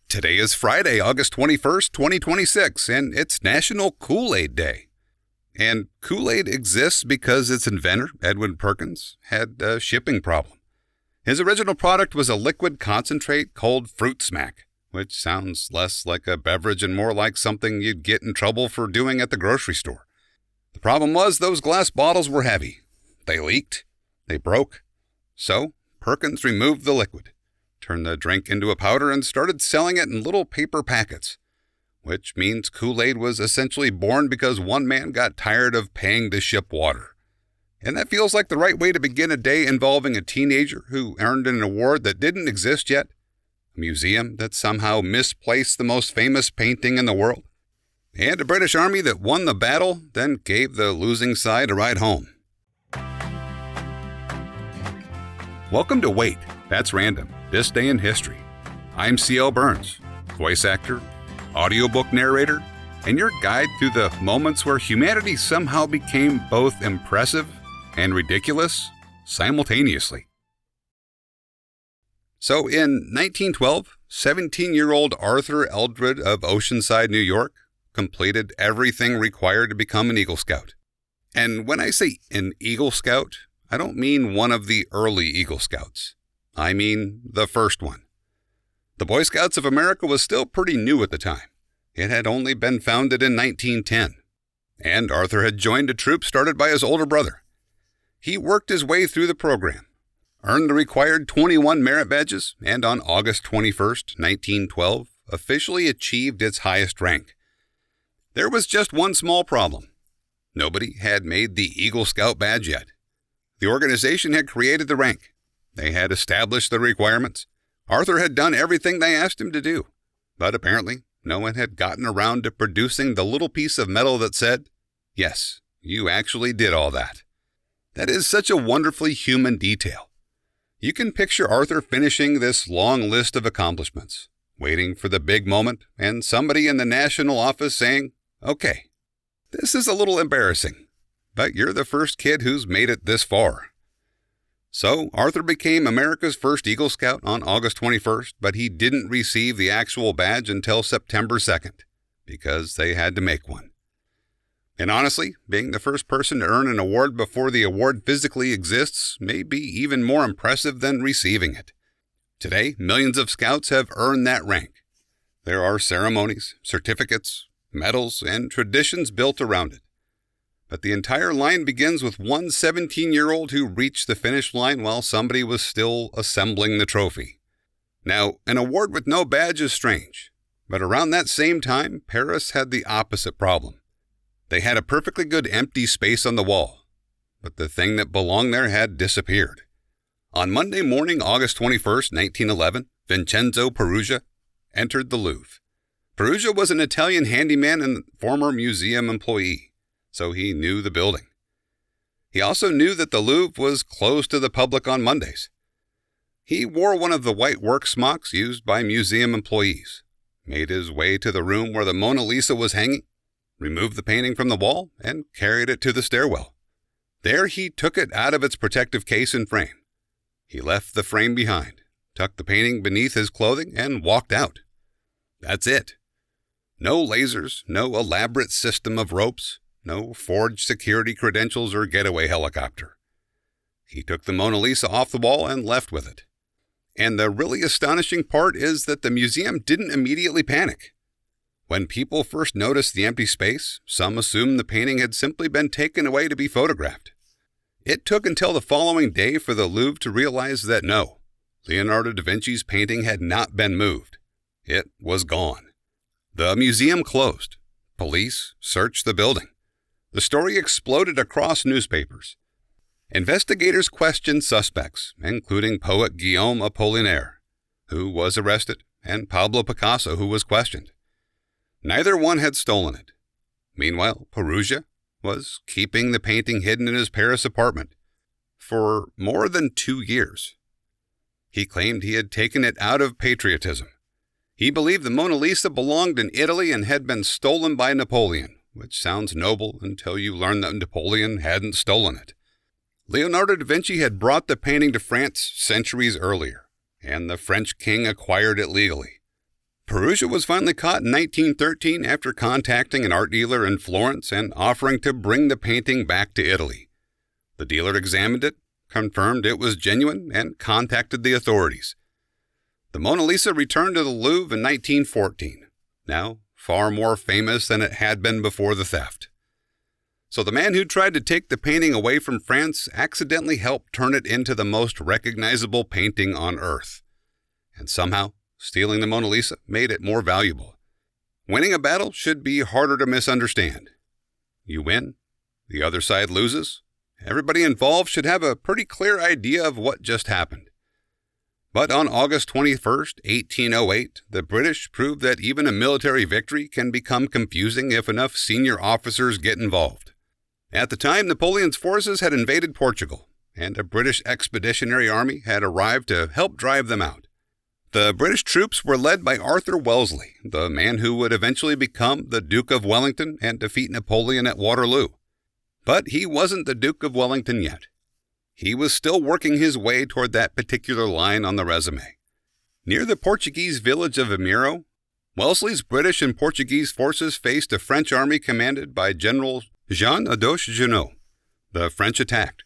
Today is Friday, August 21st, 2026, and it's National Kool-Aid Day. And Kool-Aid exists because its inventor, Edwin Perkins, had a shipping problem. His original product was a liquid concentrate called Fruit Smack, which sounds less like a beverage and more like something you'd get in trouble for doing at the grocery store. The problem was those glass bottles were heavy. They leaked. They broke. So Perkins removed the liquid, turned the drink into a powder, and started selling it in little paper packets, which means Kool-Aid was essentially born because one man got tired of paying to ship water. And that feels like the right way to begin a day involving a teenager who earned an award that didn't exist yet, a museum that somehow misplaced the most famous painting in the world, and a British army that won the battle, then gave the losing side a ride home. Welcome to Wait, That's Random, This Day in History. I'm C.L. Burns, voice actor, audiobook narrator, and your guide through the moments where humanity somehow became both impressive and ridiculous simultaneously. So in 1912, 17-year-old Arthur Eldred of Oceanside, New York, completed everything required to become an Eagle Scout. And when I say an Eagle Scout, I don't mean one of the early Eagle Scouts. I mean the first one. The Boy Scouts of America was still pretty new at the time. It had only been founded in 1910, and Arthur had joined a troop started by his older brother. He worked his way through the program, earned the required 21 merit badges, and on August 21st, 1912, officially achieved its highest rank. There was just one small problem. Nobody had made the Eagle Scout badge yet. The organization had created the rank. They had established the requirements. Arthur had done everything they asked him to do, but apparently no one had gotten around to producing the little piece of metal that said, "Yes, you actually did all that." That is such a wonderfully human detail. You can picture Arthur finishing this long list of accomplishments, waiting for the big moment, and somebody in the national office saying, "Okay, this is a little embarrassing, but you're the first kid who's made it this far." So Arthur became America's first Eagle Scout on August 21st, but he didn't receive the actual badge until September 2nd, because they had to make one. And honestly, being the first person to earn an award before the award physically exists may be even more impressive than receiving it. Today, millions of Scouts have earned that rank. There are ceremonies, certificates, medals, and traditions built around it. But the entire line begins with one 17-year-old who reached the finish line while somebody was still assembling the trophy. Now, an award with no badge is strange, but around that same time, Paris had the opposite problem. They had a perfectly good empty space on the wall, but the thing that belonged there had disappeared. On Monday morning, August 21st, 1911, Vincenzo Peruggia entered the Louvre. Peruggia was an Italian handyman and former museum employee, so he knew the building. He also knew that the Louvre was closed to the public on Mondays. He wore one of the white work smocks used by museum employees, made his way to the room where the Mona Lisa was hanging, removed the painting from the wall, and carried it to the stairwell. There he took it out of its protective case and frame. He left the frame behind, tucked the painting beneath his clothing, and walked out. That's it. No lasers, no elaborate system of ropes, no forged security credentials or getaway helicopter. He took the Mona Lisa off the wall and left with it. And the really astonishing part is that the museum didn't immediately panic. When people first noticed the empty space, some assumed the painting had simply been taken away to be photographed. It took until the following day for the Louvre to realize that no, Leonardo da Vinci's painting had not been moved. It was gone. The museum closed. Police searched the building. The story exploded across newspapers. Investigators questioned suspects, including poet Guillaume Apollinaire, who was arrested, and Pablo Picasso, who was questioned. Neither one had stolen it. Meanwhile, Peruggia was keeping the painting hidden in his Paris apartment for more than 2 years. He claimed he had taken it out of patriotism. He believed the Mona Lisa belonged in Italy and had been stolen by Napoleon, which sounds noble until you learn that Napoleon hadn't stolen it. Leonardo da Vinci had brought the painting to France centuries earlier, and the French king acquired it legally. Perugia was finally caught in 1913 after contacting an art dealer in Florence and offering to bring the painting back to Italy. The dealer examined it, confirmed it was genuine, and contacted the authorities. The Mona Lisa returned to the Louvre in 1914, now far more famous than it had been before the theft. So the man who tried to take the painting away from France accidentally helped turn it into the most recognizable painting on Earth. And somehow, stealing the Mona Lisa made it more valuable. Winning a battle should be harder to misunderstand. You win, the other side loses. Everybody involved should have a pretty clear idea of what just happened. But on August 21st, 1808, the British proved that even a military victory can become confusing if enough senior officers get involved. At the time, Napoleon's forces had invaded Portugal, and a British expeditionary army had arrived to help drive them out. The British troops were led by Arthur Wellesley, the man who would eventually become the Duke of Wellington and defeat Napoleon at Waterloo. But he wasn't the Duke of Wellington yet. He was still working his way toward that particular line on the resume. Near the Portuguese village of Vimeiro, Wellesley's British and Portuguese forces faced a French army commanded by General Jean-Audoche Junot. The French attacked.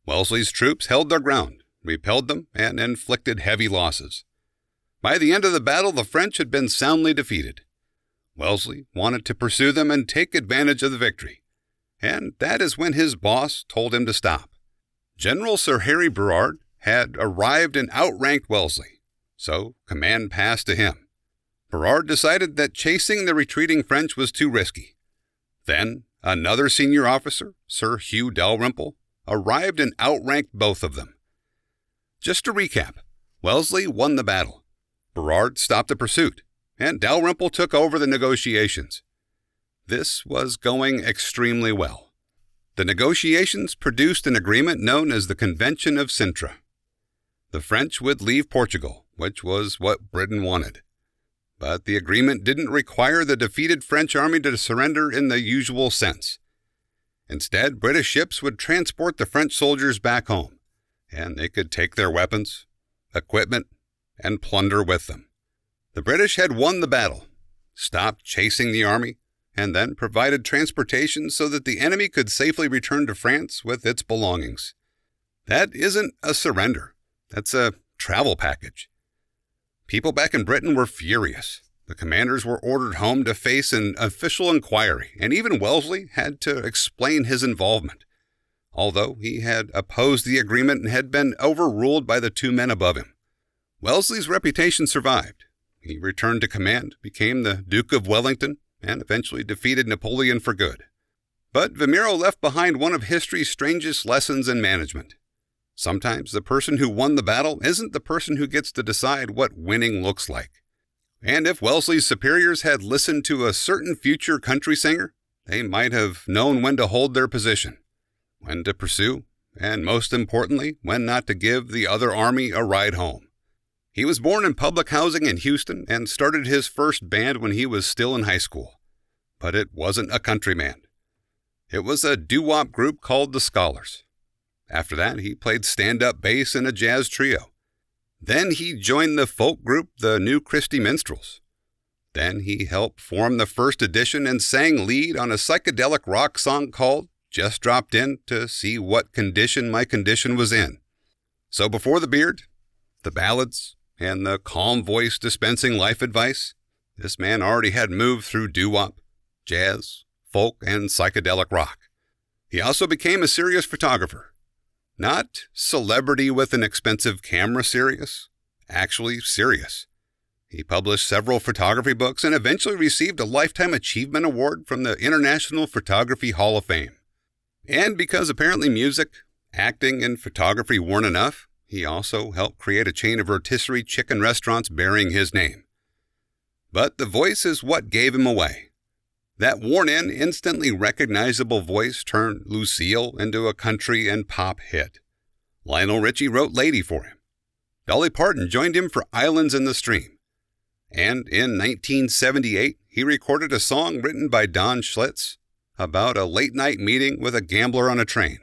Wellesley's troops held their ground, repelled them, and inflicted heavy losses. By the end of the battle, the French had been soundly defeated. Wellesley wanted to pursue them and take advantage of the victory, and that is when his boss told him to stop. General Sir Harry Burrard had arrived and outranked Wellesley, so command passed to him. Burrard decided that chasing the retreating French was too risky. Then, another senior officer, Sir Hugh Dalrymple, arrived and outranked both of them. Just to recap, Wellesley won the battle. Burrard stopped the pursuit, and Dalrymple took over the negotiations. This was going extremely well. The negotiations produced an agreement known as the Convention of Sintra. The French would leave Portugal, which was what Britain wanted. But the agreement didn't require the defeated French army to surrender in the usual sense. Instead, British ships would transport the French soldiers back home, and they could take their weapons, equipment, and plunder with them. The British had won the battle, stopped chasing the army, and then provided transportation so that the enemy could safely return to France with its belongings. That isn't a surrender. That's a travel package. People back in Britain were furious. The commanders were ordered home to face an official inquiry, and even Wellesley had to explain his involvement, although he had opposed the agreement and had been overruled by the two men above him. Wellesley's reputation survived. He returned to command, became the Duke of Wellington, and eventually defeated Napoleon for good. But Vimeiro left behind one of history's strangest lessons in management. Sometimes the person who won the battle isn't the person who gets to decide what winning looks like. And if Wellesley's superiors had listened to a certain future country singer, they might have known when to hold their position, when to pursue, and most importantly, when not to give the other army a ride home. He was born in public housing in Houston and started his first band when he was still in high school. But it wasn't a country band. It was a doo-wop group called the Scholars. After that, he played stand-up bass in a jazz trio. Then he joined the folk group, the New Christy Minstrels. Then he helped form the first edition and sang lead on a psychedelic rock song called Just Dropped In to See What Condition My Condition Was In. So before the beard, the ballads, and the calm voice dispensing life advice, this man already had moved through doo-wop, jazz, folk, and psychedelic rock. He also became a serious photographer. Not celebrity with an expensive camera serious, actually serious. He published several photography books and eventually received a Lifetime Achievement Award from the International Photography Hall of Fame. And because apparently music, acting, and photography weren't enough, he also helped create a chain of rotisserie chicken restaurants bearing his name. But the voice is what gave him away. That worn-in, instantly recognizable voice turned Lucille into a country and pop hit. Lionel Richie wrote Lady for him. Dolly Parton joined him for Islands in the Stream. And in 1978, he recorded a song written by Don Schlitz about a late-night meeting with a gambler on a train.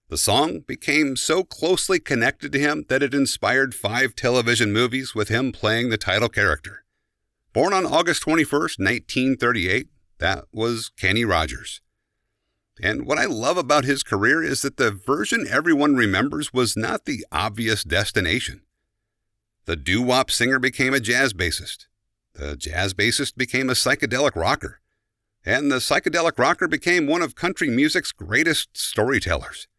The song became so closely connected to him that it inspired 5 television movies with him playing the title character. Born on August 21st, 1938, that was Kenny Rogers. And what I love about his career is that the version everyone remembers was not the obvious destination. The doo-wop singer became a jazz bassist. The jazz bassist became a psychedelic rocker. And the psychedelic rocker became one of country music's greatest storytellers.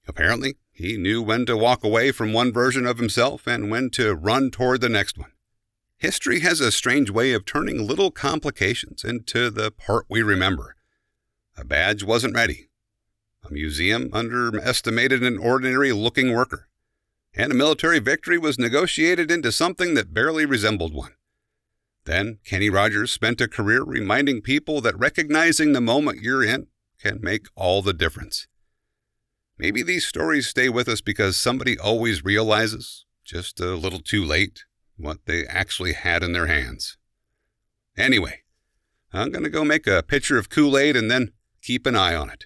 Apparently, he knew when to walk away from one version of himself and when to run toward the next one. History has a strange way of turning little complications into the part we remember. A badge wasn't ready. A museum underestimated an ordinary-looking worker. And a military victory was negotiated into something that barely resembled one. Then Kenny Rogers spent a career reminding people that recognizing the moment you're in can make all the difference. Maybe these stories stay with us because somebody always realizes, just a little too late, what they actually had in their hands. Anyway, I'm going to go make a pitcher of Kool-Aid and then keep an eye on it.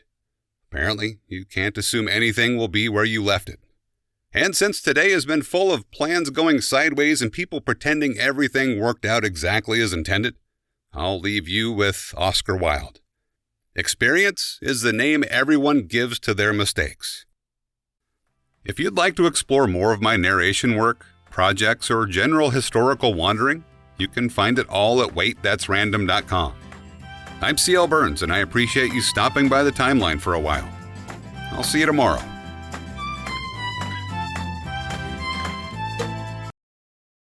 Apparently, you can't assume anything will be where you left it. And since today has been full of plans going sideways and people pretending everything worked out exactly as intended, I'll leave you with Oscar Wilde. Experience is the name everyone gives to their mistakes. If you'd like to explore more of my narration work, projects, or general historical wandering, you can find it all at waitthat'srandom.com. I'm C.L. Burns, and I appreciate you stopping by the timeline for a while. I'll see you tomorrow.